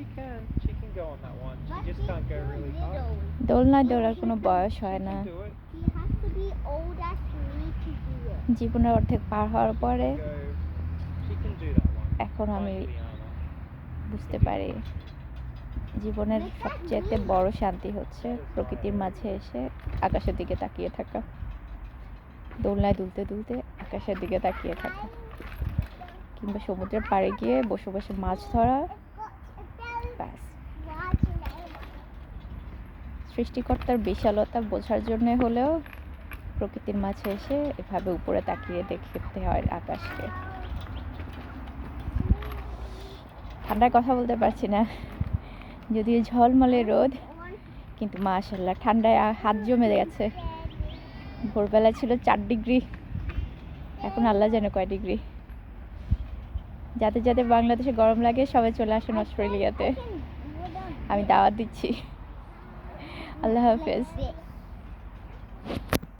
she can. She can go on that one. She just can't go really high. দোলনায় দোলার কোনো বয়স হয় না। She can do it. He has to be old as me to do it. জীবনের অর্ধেক পার হওয়ার পরে Go. She can do that one. এখন আমি Find Liana. বুঝতে পারি জীবনের সবচেয়ে বড় শান্তি হচ্ছে প্রকৃতির মাঝে এসে আকাশের দিকে তাকিয়ে থাকা, দোলনায় দুলতে দুলতে আকাশের দিকে তাকিয়ে থাকা, কিংবা সমুদ্রের পাড়ে গিয়ে বসে বসে মাছ ধরা। ব্যাস, সৃষ্টিকর্তার বিশালতা বোঝার জন্য হলেও প্রকৃতির মাঝে এসে এভাবে উপরে তাকিয়ে দেখতে হয় আকাশকে। ঠান্ডায় কথা বলতে পারছি না, যদিও ঝলমলে রোদ, কিন্তু মাশাআল্লাহ ঠান্ডায় হাত জমে গেছে। ভোরবেলা ছিল 4 ডিগ্রি, এখন আল্লাহ জানে কয় ডিগ্রি। যাদের যাদের বাংলাদেশে গরম লাগে সবাই চলে আসেন অস্ট্রেলিয়াতে, আমি দাওয়াত দিচ্ছি। আল্লাহ হাফেজ।